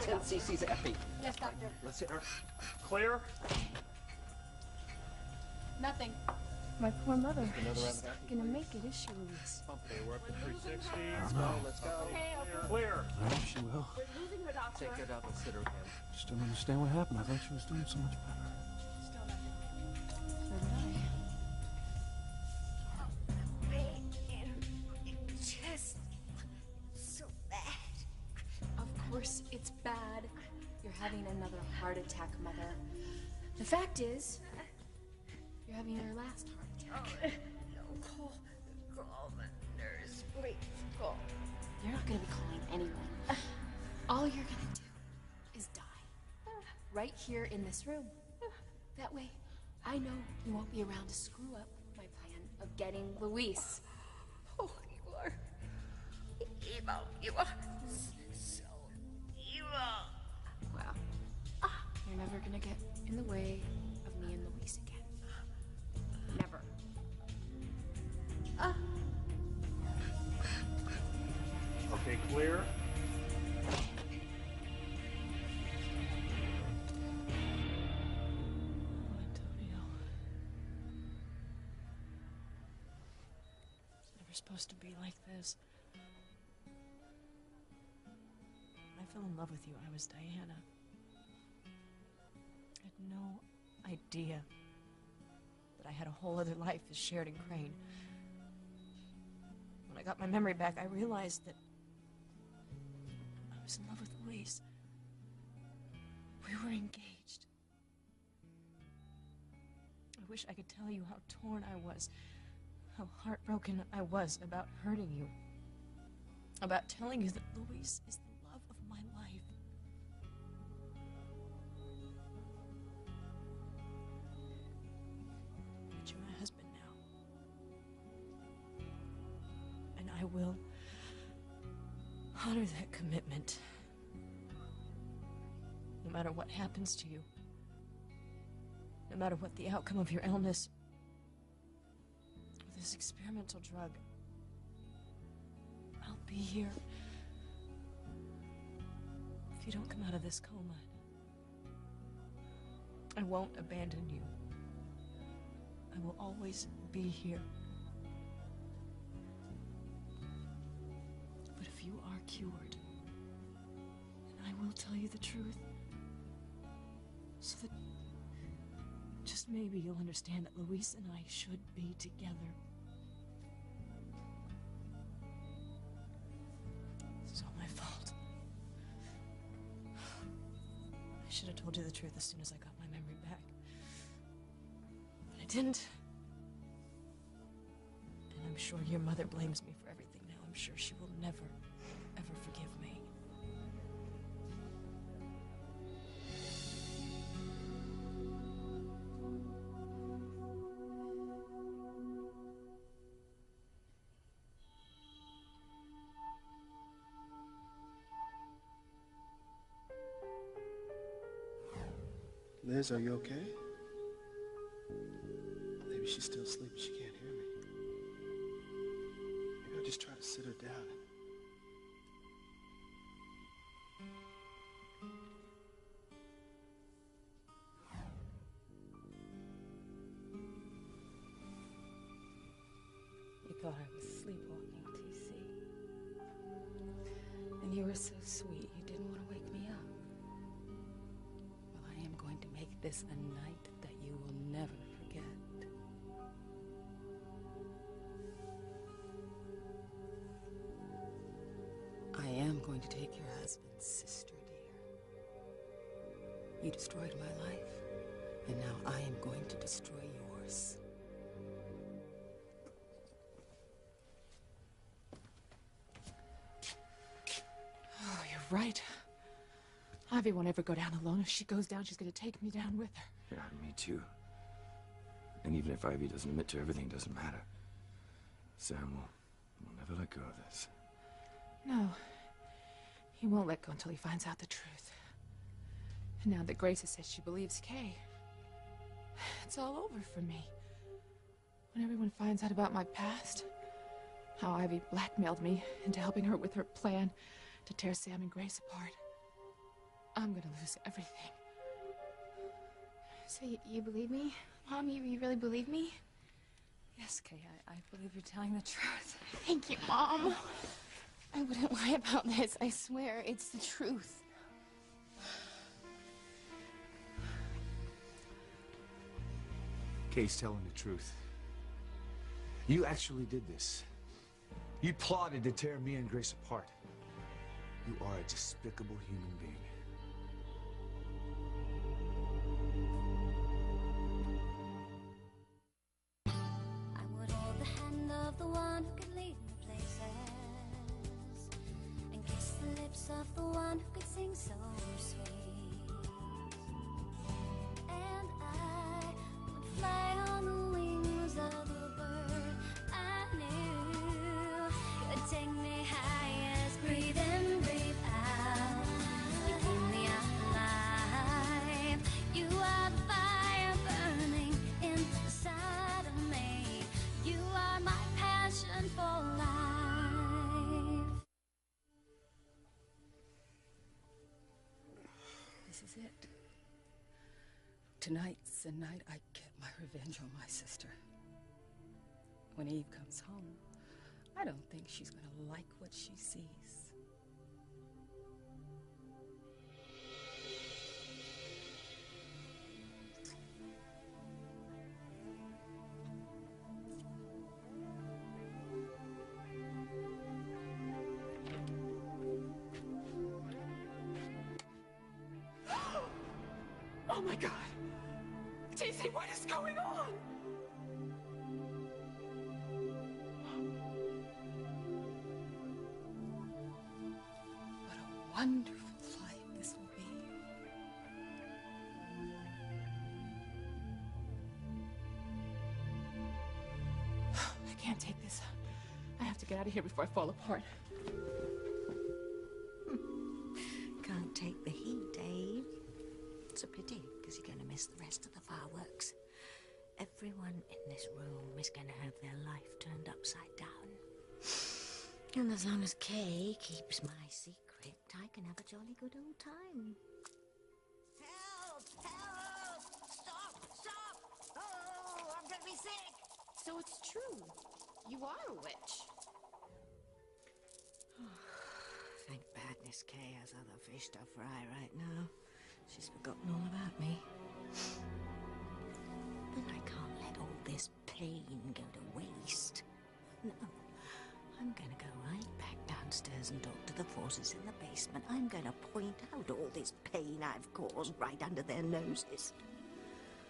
10 cc's of epi. Yes, doctor. Let's hit her. Clear. Nothing. My poor mother. She's not gonna make it, is she, Louise? Okay, we're up to 360. Let's go, let's go. Okay, okay. Clear. I hope she will. We're losing her, doctor. Take her up and sit her again. Just don't understand what happened. I thought she was doing so much better. Still nothing. So did I. Just so bad. Of course, it's bad. You're having another heart attack, Mother. The fact is, you're having your last heart attack. No, call the nurse. Wait, call. You're not gonna be calling anyone. All you're gonna do is die. Right here in this room. That way, I know you won't be around to screw up my plan of getting Luis. Oh, you are evil. You are so evil. Well, you're never gonna get in the way of me and Luis again. Never. Okay, clear. Antonio. It's never supposed to be like this. When I fell in love with you, I was Diana. I had no idea that I had a whole other life as Sheridan Crane. When I got my memory back, I realized that I was in love with Luis. We were engaged. I wish I could tell you how torn I was, how heartbroken I was about hurting you, about telling you that Luis is the love of my life. But you're my husband now. And I will honor that commitment. No matter what happens to you. No matter what the outcome of your illness. Or this experimental drug. I'll be here. If you don't come out of this coma. I won't abandon you. I will always be here. But if you are cured, then I will tell you the truth. So that just maybe you'll understand that Luis and I should be together. This is all my fault. I should have told you the truth as soon as I got my memory back. But I didn't. And I'm sure your mother blames me for everything now. I'm sure she will never, ever forgive me. Liz, are you okay? Maybe she's still asleep. She can't hear me. Maybe I'll just try to sit her down. You thought I was sleepwalking, TC. And you were so sweet, you didn't want to wake me up. Well, I am going to make this a night that you will never forget. I am going to take your husband's sister, dear. You destroyed my life, and now I am going to destroy yours. Oh, you're right. Ivy won't ever go down alone. If she goes down, she's gonna take me down with her. Yeah, me too. And even if Ivy doesn't admit to everything, it doesn't matter. Sam will never let go of this. No. He won't let go until he finds out the truth. And now that Grace has said she believes Kay, it's all over for me. When everyone finds out about my past, how Ivy blackmailed me into helping her with her plan to tear Sam and Grace apart. I'm gonna lose everything. So you believe me? Mom, you really believe me? Yes, Kay, I believe you're telling the truth. Thank you, Mom. I wouldn't lie about this. I swear, it's the truth. Kay's telling the truth. You actually did this. You plotted to tear me and Grace apart. You are a despicable human being. I would hold the hand of the one who could lead me places, and kiss the lips of the one who could sing so sweet. And I would fly on the wings of the bird I knew could take me highest. Breathe in, breathe out. You keep me alive. You are the fire burning inside of me. You are my passion for life. This is it. Tonight's the night I get my revenge on my sister. When Eve comes home, I don't think she's gonna like what she sees. Oh my God! Daisy, what is going on? What a wonderful life this will be. I can't take this. I have to get out of here before I fall apart. Can't take the heat, Dave. It's a pity, because you're going to miss the rest of the fireworks. Everyone in this room is going to have their life turned upside down. And as long as Kay keeps my secret, I can have a jolly good old time. Help! Help! Stop! Stop! Oh, I'm going to be sick! So it's true. You are a witch. Thank badness Kay has other fish to fry right now. She's forgotten all about me. But I can't let all this pain go to waste. No. I'm gonna go right back downstairs and talk to the forces in the basement. I'm gonna point out all this pain I've caused right under their noses.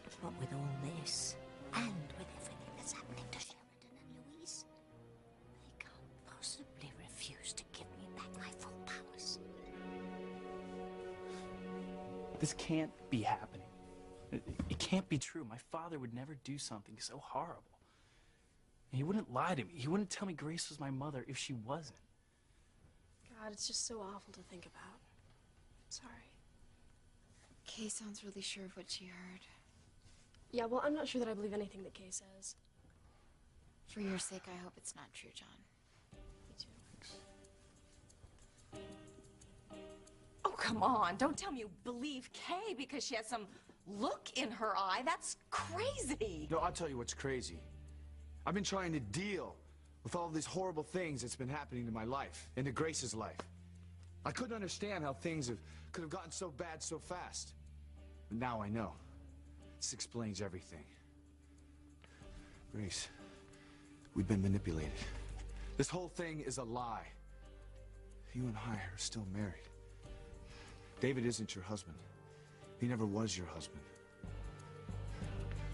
But with all this, and with everything that's happening to Sheridan and Louise, they can't possibly refuse to give me back my full powers. This can't be happening. It can't be true. My father would never do something so horrible. He wouldn't lie to me. He wouldn't tell me Grace was my mother if she wasn't. God, it's just so awful to think about. Sorry. Kay sounds really sure of what she heard. Yeah, well, I'm not sure that I believe anything that Kay says. For your sake, I hope it's not true, John. Me too. Oh, come on. Don't tell me you believe Kay because she has some look in her eye. That's crazy. No, I'll tell you what's crazy. I've been trying to deal with all these horrible things that's been happening to my life, and to Grace's life. I couldn't understand how things could have gotten so bad so fast. But now I know. This explains everything. Grace, we've been manipulated. This whole thing is a lie. You and I are still married. David isn't your husband. He never was your husband.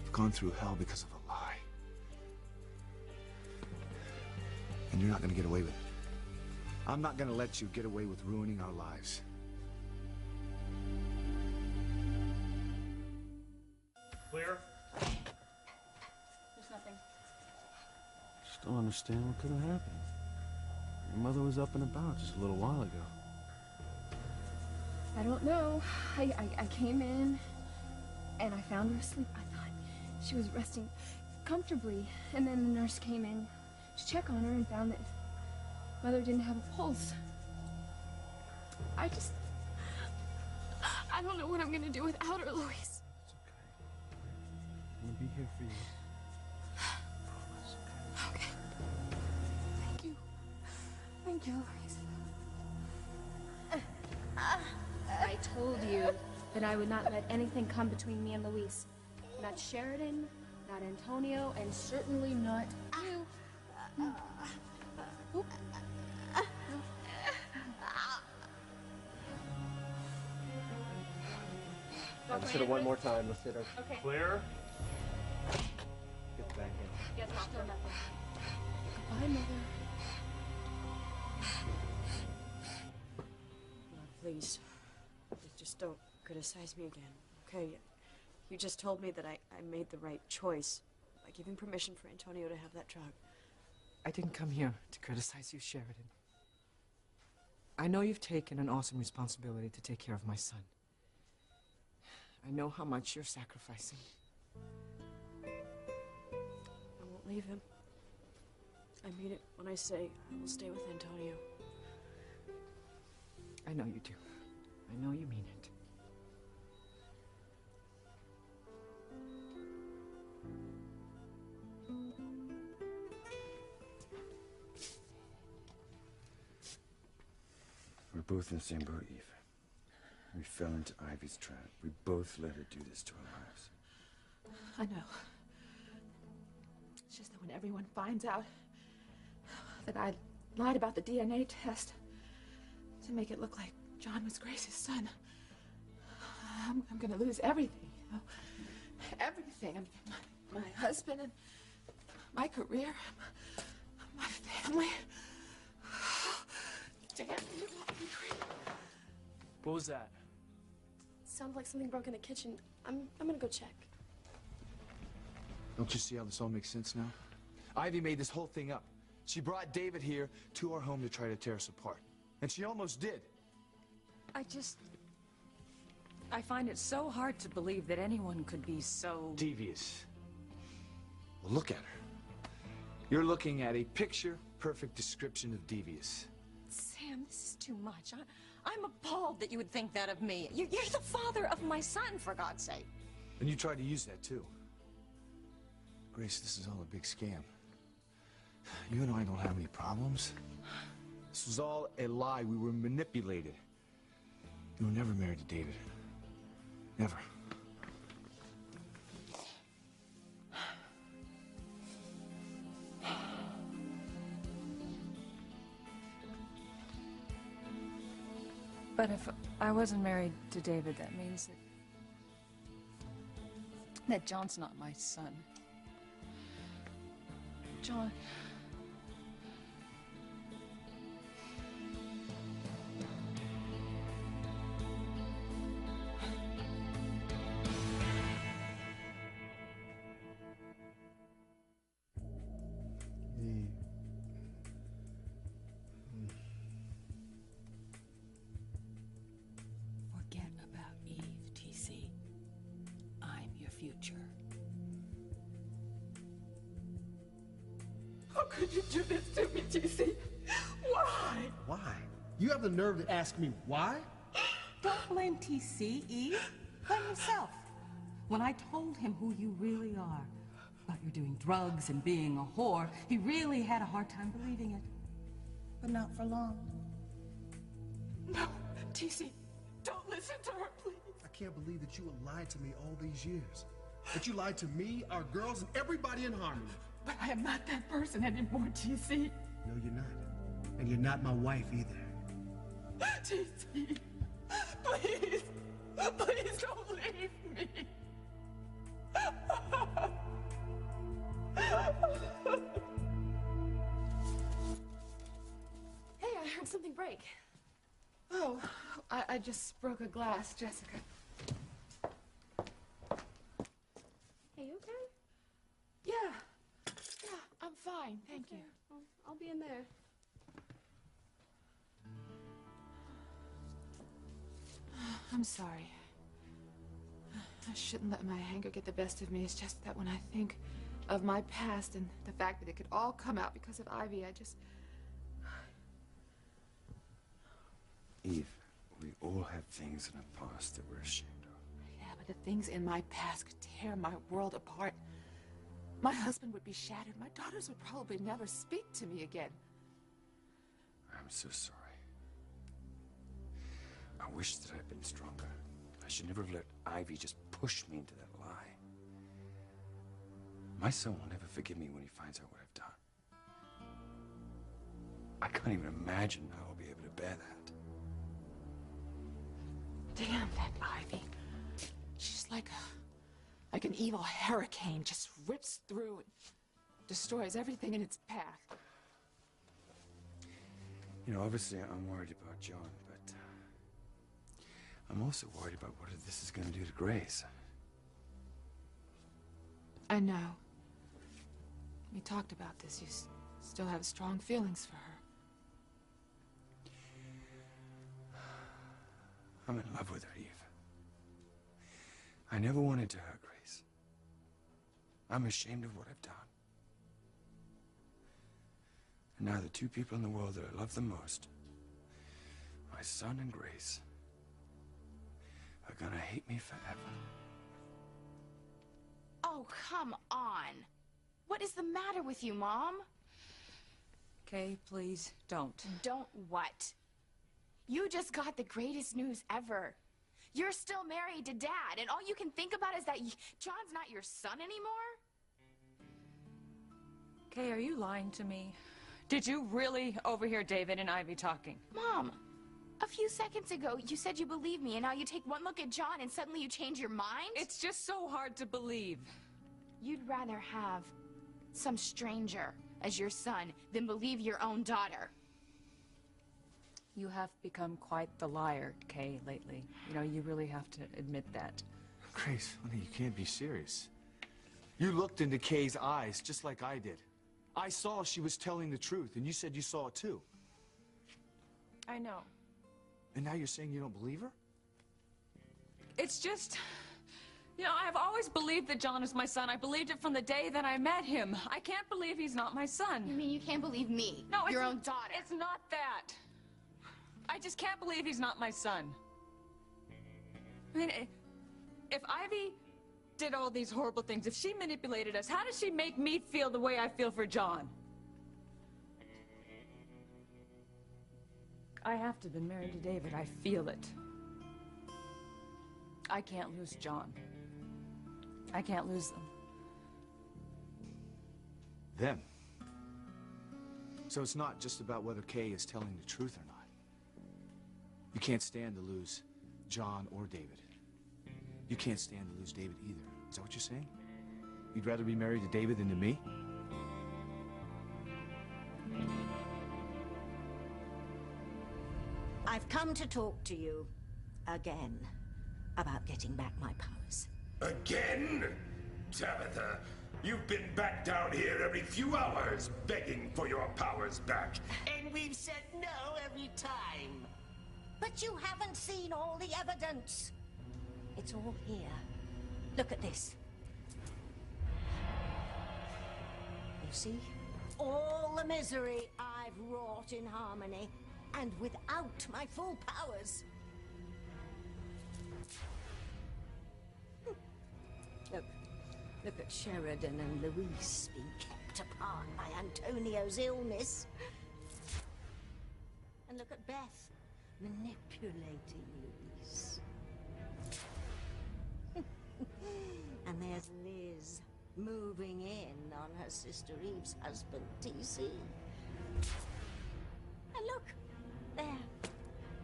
You've gone through hell because of a lie. And you're not gonna get away with it. I'm not gonna let you get away with ruining our lives. Clear? There's nothing. Just don't understand what could have happened. Your mother was up and about just a little while ago. I don't know. I came in, and I found her asleep. I thought she was resting comfortably, and then the nurse came in to check on her and found that Mother didn't have a pulse. I I don't know what I'm gonna do without her, Luis. It's okay. I'm gonna be here for you. Okay. Thank you. Thank you, Luis. I told you that I would not let anything come between me and Luis. Not Sheridan, not Antonio, and certainly not you. Oop. Let's hit it one more time. Let's hit it. Okay. Clear. Get back in. Yes, still nothing. Goodbye, Mother. Please. Just don't criticize me again, okay? You just told me that I made the right choice by giving permission for Antonio to have that drug. I didn't come here to criticize you, Sheridan. I know you've taken an awesome responsibility to take care of my son. I know how much you're sacrificing. I won't leave him. I mean it when I say I will stay with Antonio. I know you do. I know you mean it. We're both in the same boat, Eve. We fell into Ivy's trap. We both let her do this to our lives. I know. It's just that when everyone finds out that I lied about the DNA test to make it look like John was Grace's son, I'm gonna lose everything, you know? Everything. I mean, my husband and my career, my family. Damn you. What was that? Sounded like something broke in the kitchen. I'm gonna go check. Don't you see how this all makes sense now? Ivy made this whole thing up. She brought David here to our home to try to tear us apart. And she almost did. I find it so hard to believe that anyone could be so... devious. Well, look at her. You're looking at a picture-perfect description of devious. Sam, this is too much. I'm appalled that you would think that of me. You're the father of my son, for God's sake. And you tried to use that, too. Grace, this is all a big scam. You and I don't have any problems. This was all a lie. We were manipulated. You were never married to David. Never. But if I wasn't married to David, that means that John's not my son. John... Forget about Eve, TC. I'm your future. How could you do this to me, TC? Why? Why? You have the nerve to ask me why? Don't blame TC, Eve. Blame yourself. When I told him who you really are, about you doing drugs and being a whore, he really had a hard time believing it. But not for long. No, TC, don't listen to her, please. I can't believe that you lied to me all these years. That you lied to me, our girls, and everybody in Harmony. But I am not that person anymore, TC. No, you're not. And you're not my wife either. TC, please, please don't leave me. Hey, I heard something break. Oh, I just broke a glass, Jessica. Hey, you okay? Yeah, I'm fine, thank you. Well, I'll be in there. I'm sorry. I shouldn't let my anger get the best of me. It's just that when I think of my past and the fact that it could all come out because of Ivy, I just... Eve, we all have things in our past that we're ashamed of. Yeah, but the things in my past could tear my world apart. My husband would be shattered. My daughters would probably never speak to me again. I'm so sorry. I wish that I'd been stronger. I should never have let Ivy just push me into that lie. My son will never forgive me when he finds out what I've done. I can't even imagine how I'll be able to bear that. Damn that Ivy. She's like an evil hurricane, just rips through and destroys everything in its path. You know, obviously I'm worried about John, but I'm also worried about what this is going to do to Grace. I know. We talked about this. You still have strong feelings for her. I'm in love with her, Eve. I never wanted to hurt Grace. I'm ashamed of what I've done. And now the two people in the world that I love the most, my son and Grace, are gonna hate me forever. Oh, come on. What is the matter with you, Mom? Kay, please, don't. Don't what? You just got the greatest news ever. You're still married to Dad, and all you can think about is that John's not your son anymore? Kay, are you lying to me? Did you really overhear David and Ivy talking? Mom, a few seconds ago, you said you believed me, and now you take one look at John and suddenly you change your mind? It's just so hard to believe. You'd rather have some stranger as your son than believe your own daughter. You have become quite the liar, Kay, lately. You know, you really have to admit that. Grace, honey, you can't be serious. You looked into Kay's eyes just like I did. I saw she was telling the truth, and you said you saw it too. I know. And now you're saying you don't believe her? It's just... You know, I've always believed that John is my son. I believed it from the day that I met him. I can't believe he's not my son. You mean you can't believe me? No, your own daughter. It's not that. I just can't believe he's not my son. I mean, if Ivy did all these horrible things, if she manipulated us, how does she make me feel the way I feel for John? I have to have been married to David. I feel it. I can't lose John. I can't lose them. Them? So it's not just about whether Kay is telling the truth or not. You can't stand to lose John or David. You can't stand to lose David either. Is that what you're saying? You'd rather be married to David than to me? I've come to talk to you again about getting back my powers. Again? Tabitha, you've been back down here every few hours begging for your powers back. And we've said no every time. But you haven't seen all the evidence. It's all here. Look at this. You see? All the misery I've wrought in Harmony, and without my full powers. Look at Sheridan and Luis being kept apart by Antonio's illness. And look at Beth manipulating Luis. And there's Liz moving in on her sister Eve's husband, TC. And look, there,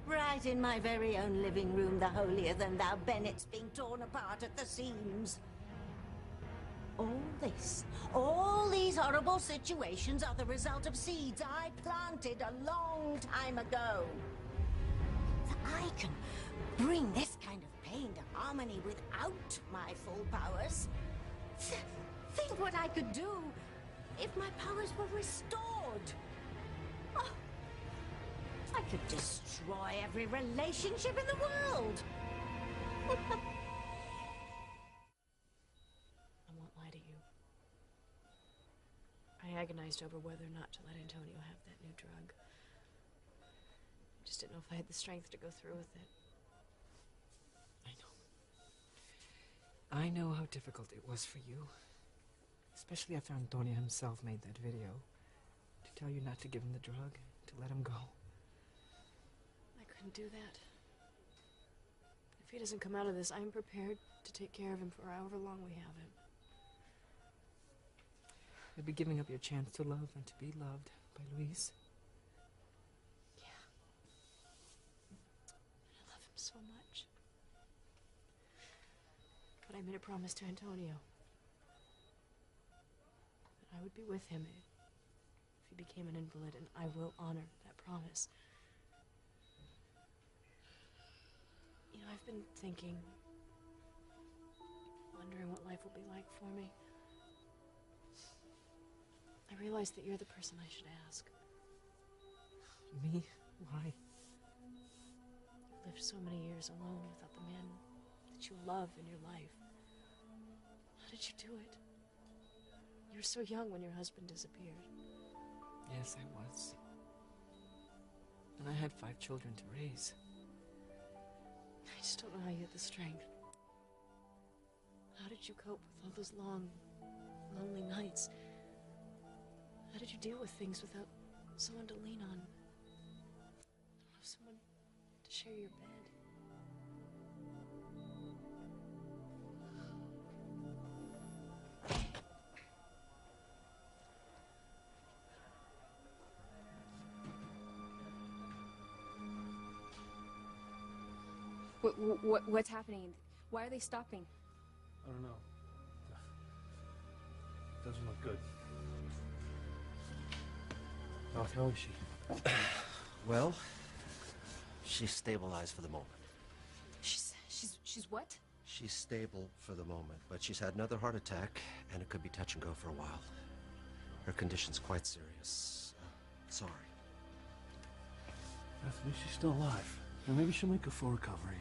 right in my very own living room, the holier-than-thou Bennett's being torn apart at the seams. All this, all these horrible situations are the result of seeds I planted a long time ago. That I can bring this kind of pain to Harmony without my full powers. Think what I could do if my powers were restored. Oh, I could destroy every relationship in the world. I agonized over whether or not to let Antonio have that new drug. Just didn't know if I had the strength to go through with it. I know how difficult it was for you. Especially after Antonio himself made that video. To tell you not to give him the drug, to let him go. I couldn't do that. If he doesn't come out of this, I'm prepared to take care of him for however long we have him. You'll be giving up your chance to love and to be loved by Luis. Yeah. I love him so much. But I made a promise to Antonio. That I would be with him if he became an invalid, and I will honor that promise. You know, I've been thinking, wondering what life will be like for me. I realize that you're the person I should ask. Me? Why? You lived so many years alone without the man that you love in your life. How did you do it? You were so young when your husband disappeared. Yes, I was. And I had 5 children to raise. I just don't know how you had the strength. How did you cope with all those long, lonely nights? How did you deal with things without someone to lean on? I don't have someone to share your bed. What's happening? Why are they stopping? I don't know. Doesn't look good. Ralph, how is she? Well, she's stabilized for the moment. She's what? She's stable for the moment, but she's had another heart attack, and it could be touch and go for a while. Her condition's quite serious. Sorry. Bethany, she's still alive. And maybe she'll make a full recovery.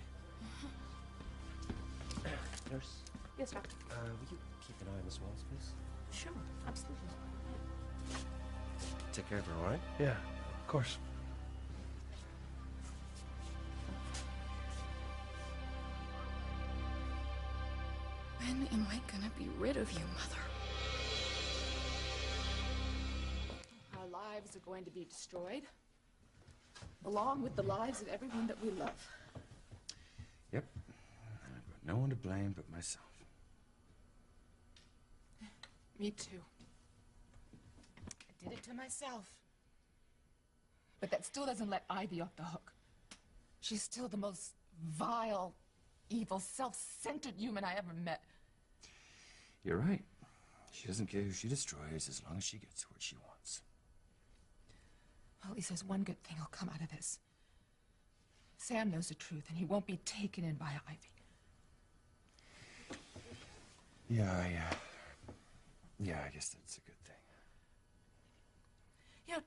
Nurse? Yes, doctor. Will you keep an eye on Miss Wells, please? Sure, absolutely. Take care of her, all right? Yeah, of course. When am I gonna be rid of you, Mother? Our lives are going to be destroyed, along with the lives of everyone that we love. Yep. I've got no one to blame but myself. Me too. I did it to myself. But that still doesn't let Ivy off the hook. She's still the most vile, evil, self-centered human I ever met. You're right. She doesn't care who she destroys as long as she gets what she wants. Well, at least there's one good thing will come out of this. Sam knows the truth, and he won't be taken in by Ivy. Yeah, I guess that's a good thing. You know,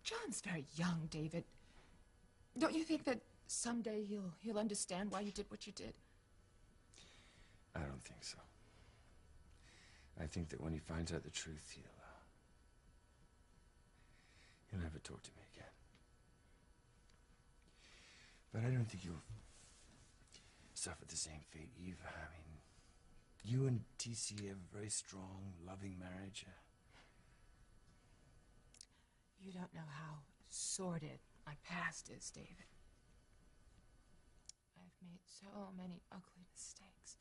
John's very young, David. Don't you think that someday he'll understand why you did what you did? I don't think so. I think that when he finds out the truth, he'll never talk to me again. But I don't think you'll suffer the same fate, Eve. I mean, you and TC have a very strong, loving marriage. You don't know how sordid my past is, David. I've made so many ugly mistakes.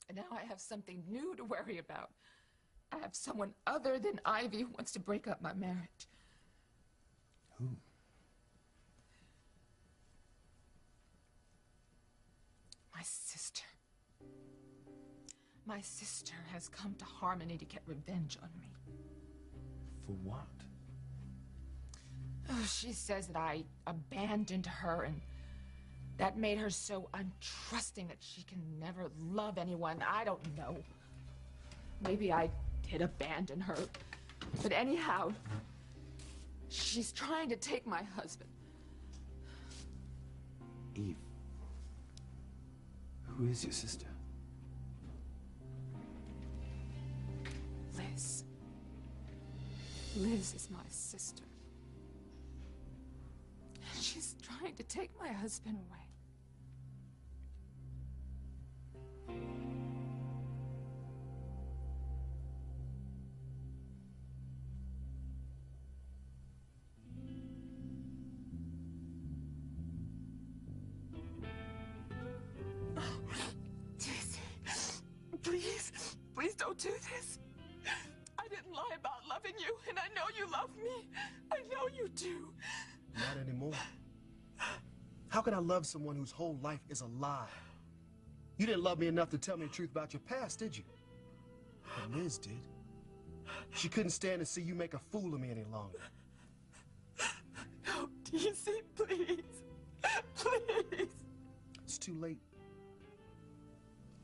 And now I have something new to worry about. I have someone other than Ivy who wants to break up my marriage. Who? My sister. My sister has come to Harmony to get revenge on me. For what? Oh, she says that I abandoned her, and that made her so untrusting that she can never love anyone. I don't know. Maybe I did abandon her. But anyhow, she's trying to take my husband. Eve. Who is your sister? Liz. Liz is my sister. She's trying to take my husband away. do. Not anymore. How can I love someone whose whole life is a lie? You didn't love me enough to tell me the truth about your past, did you? But Liz did. She couldn't stand to see you make a fool of me any longer. No, DC, please. Please. It's too late.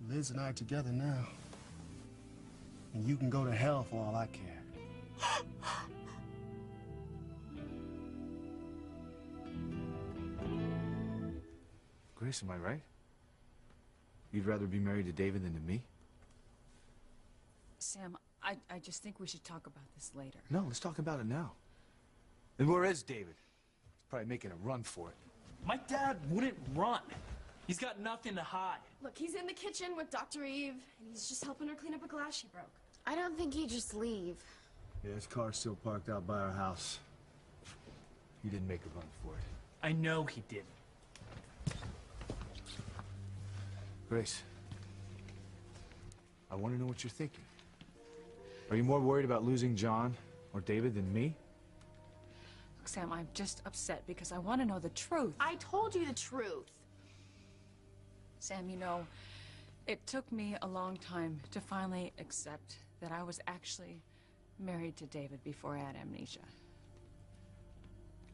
Liz and I are together now. And you can go to hell for all I care. Grace, am I right? You'd rather be married to David than to me? Sam, I just think we should talk about this later. No, let's talk about it now. And where is David? He's probably making a run for it. My dad wouldn't run. He's got nothing to hide. Look, he's in the kitchen with Dr. Eve, and he's just helping her clean up a glass she broke. I don't think he'd just leave. Yeah, his car's still parked out by our house. He didn't make a run for it. I know he didn't. Grace, I want to know what you're thinking. Are you more worried about losing John or David than me? Look, Sam, I'm just upset because I want to know the truth. I told you the truth. Sam, you know, it took me a long time to finally accept that I was actually married to David before I had amnesia.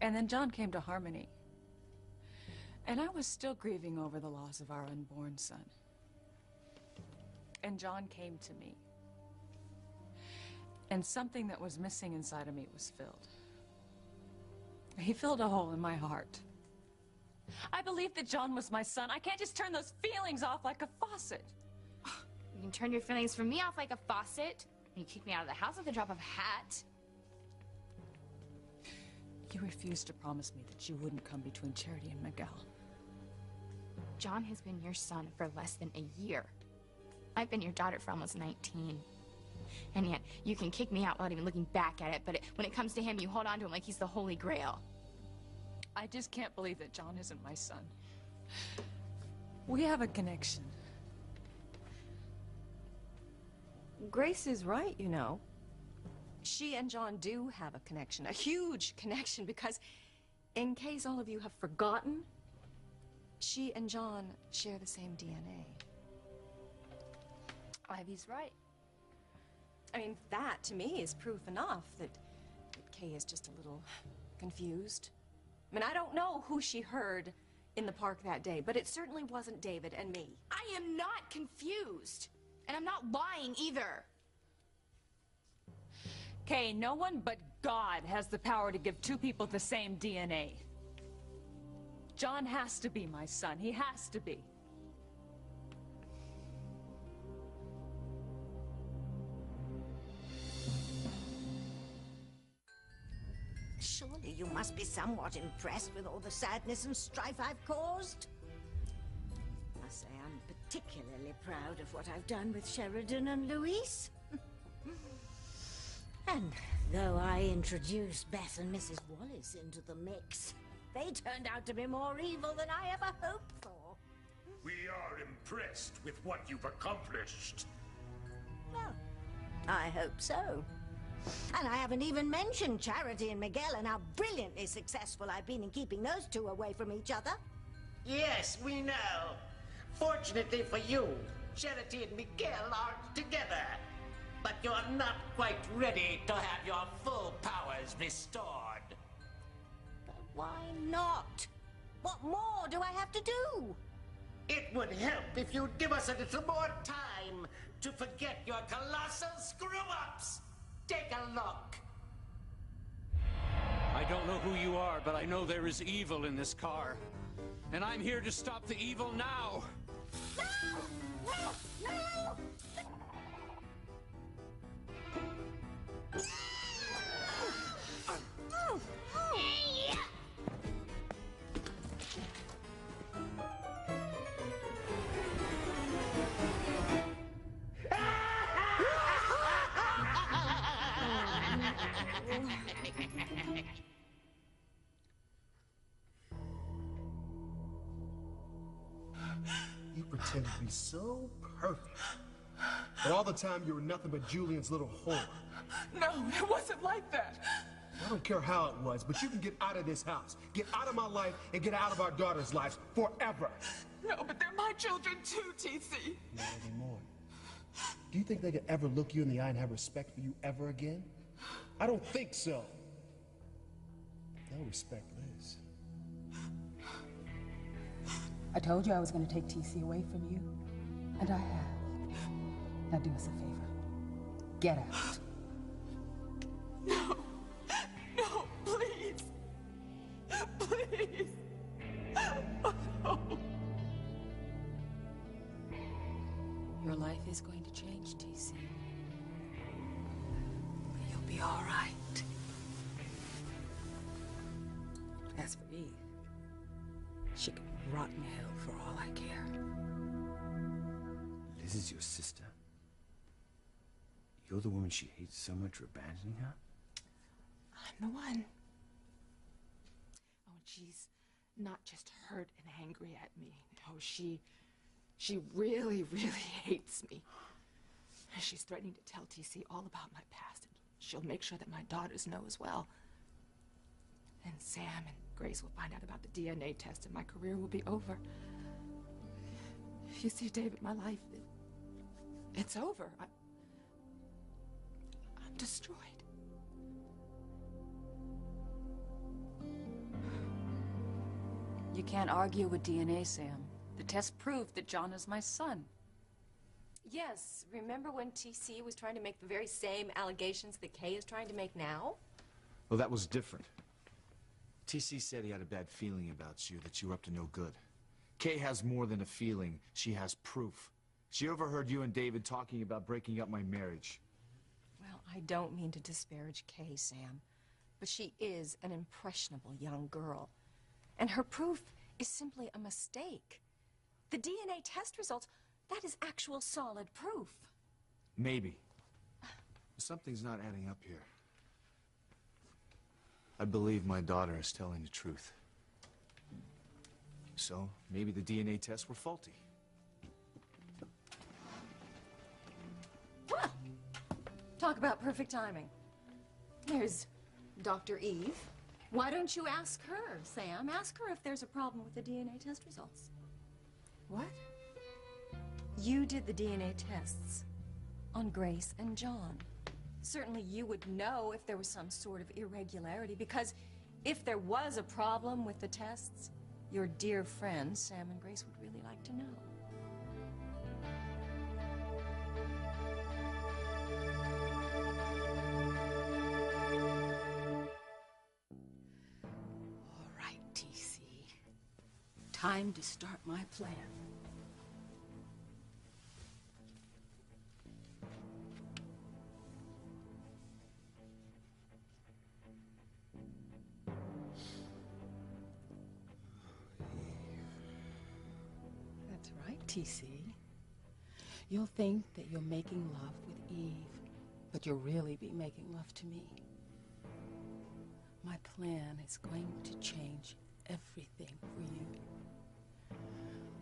And then John came to Harmony. And I was still grieving over the loss of our unborn son. And John came to me. And something that was missing inside of me was filled. He filled a hole in my heart. I believed that John was my son. I can't just turn those feelings off like a faucet. You can turn your feelings from me off like a faucet. You kick me out of the house with a drop of a hat. You refused to promise me that you wouldn't come between Charity and Miguel. John has been your son for less than a year. I've been your daughter for almost 19. And yet, you can kick me out without even looking back at it, but when it comes to him, you hold on to him like he's the Holy Grail. I just can't believe that John isn't my son. We have a connection. Grace is right, you know. She and John do have a connection, a huge connection, because in case all of you have forgotten, she and John share the same DNA. Ivy's right. I mean, that, to me, is proof enough that Kay is just a little confused. I mean, I don't know who she heard in the park that day, but it certainly wasn't David and me. I am not confused. And I'm not lying either. Kay, no one but God has the power to give two people the same DNA. John has to be my son. He has to be. Surely you must be somewhat impressed with all the sadness and strife I've caused. I must say I'm particularly proud of what I've done with Sheridan and Luis. And though I introduced Beth and Mrs. Wallace into the mix, they turned out to be more evil than I ever hoped for. We are impressed with what you've accomplished. Well, I hope so. And I haven't even mentioned Charity and Miguel and how brilliantly successful I've been in keeping those two away from each other. Yes, we know. Fortunately for you, Charity and Miguel are together. But you're not quite ready to have your full powers restored. But why not? What more do I have to do? It would help if you'd give us a little more time to forget your colossal screw-ups. Take a look. I don't know who you are, but I know there is evil in this car. And I'm here to stop the evil now. No! No! No! You pretend to be so perfect. But all the time you were nothing but Julian's little whore. No, it wasn't like that. I don't care how it was, but you can get out of this house. Get out of my life and get out of our daughters' lives forever. No, but they're my children too, TC. Not anymore. Do you think they could ever look you in the eye and have respect for you ever again? I don't think so. They'll respect Liz. I told you I was going to take TC away from you, and I have. Now do us a favor. Get out. No, no, please. Please. Oh, no. Your life is going to change, TC. You'll be all right. As for Eve, she can rot in hell for all I care. Liz is your sister? You're the woman she hates so much for abandoning her? I'm the one. Oh, and she's not just hurt and angry at me. No, she really, really hates me. She's threatening to tell TC all about my past, and she'll make sure that my daughters know as well. And Sam and Grace will find out about the DNA test, and my career will be over. You see, David, my life, it's over. I'm destroyed. You can't argue with DNA, Sam. The test proved that John is my son. Yes, remember when TC was trying to make the very same allegations that Kay is trying to make now? Well, that was different. TC said he had a bad feeling about you, that you were up to no good. Kay has more than a feeling. She has proof. She overheard you and David talking about breaking up my marriage. Well, I don't mean to disparage Kay, Sam, but she is an impressionable young girl. And her proof is simply a mistake. The DNA test results, that is actual solid proof. Maybe. Something's not adding up here. I believe my daughter is telling the truth. So, maybe the DNA tests were faulty. Well, talk about perfect timing. There's Dr. Eve. Why don't you ask her, Sam? Ask her if there's a problem with the DNA test results. What? You did the DNA tests on Grace and John. Certainly you would know if there was some sort of irregularity, because if there was a problem with the tests, your dear friends, Sam and Grace, would really like to know. All right, TC. Time to start my plan. That's right, TC. You'll think that you're making love with Eve, but you'll really be making love to me. My plan is going to change everything for you.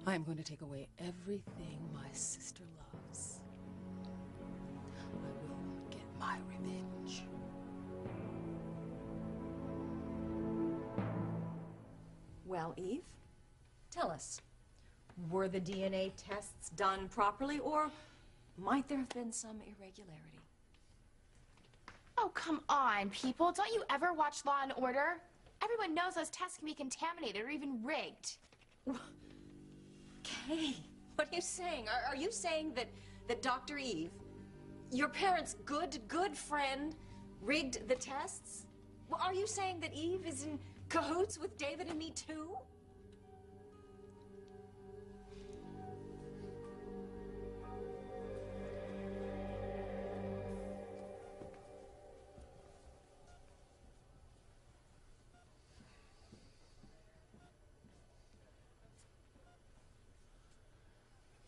I'm going to take away everything my sister loves. I will get my revenge. Well, Eve, tell us, were the DNA tests done properly, or might there have been some irregularity? Oh, come on, people. Don't you ever watch Law and Order? Everyone knows those tests can be contaminated or even rigged. Kay, what are you saying? Are you saying that Dr. Eve, your parents' good friend, rigged the tests? Well, are you saying that Eve is in cahoots with David and me too?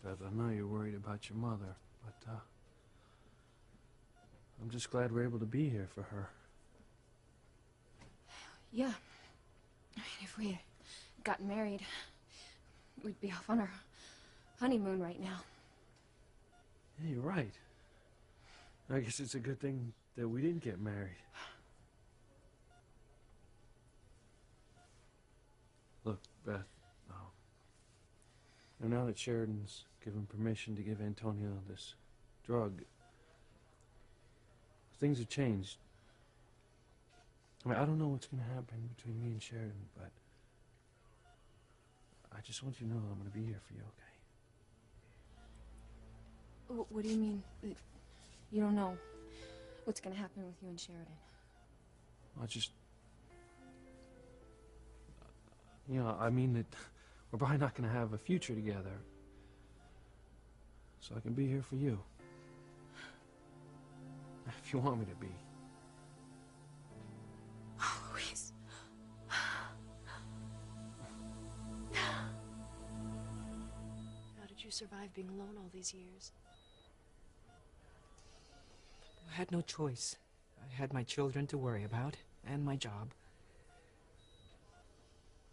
Beth, I know you're worried about your mother, but, I'm just glad we're able to be here for her. Yeah. I mean, if we had gotten married, we'd be off on our honeymoon right now. Yeah, you're right. I guess it's a good thing that we didn't get married. Beth, now that Sheridan's given permission to give Antonio this drug, things have changed. I mean, I don't know what's going to happen between me and Sheridan, but I just want you to know I'm going to be here for you, okay? What do you mean? You don't know what's gonna happen with you and Sheridan? I mean that we're probably not going to have a future together. So I can be here for you. If you want me to be. Oh, Luis. How did you survive being alone all these years? I had no choice. I had my children to worry about, and my job.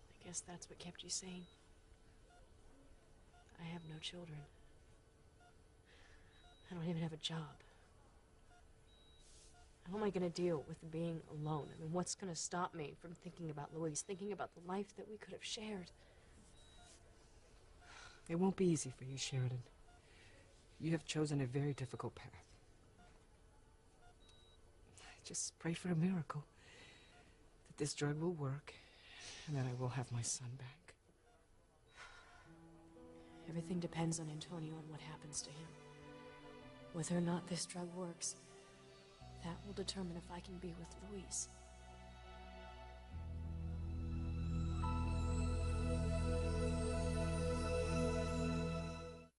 I guess that's what kept you sane. I have no children. I don't even have a job. How am I gonna deal with being alone? I mean, what's gonna stop me from thinking about Luis, thinking about the life that we could have shared? It won't be easy for you, Sheridan. You have chosen a very difficult path. Just pray for a miracle. That this drug will work, and that I will have my son back. Everything depends on Antonio and what happens to him. Whether or not this drug works, that will determine if I can be with Luis.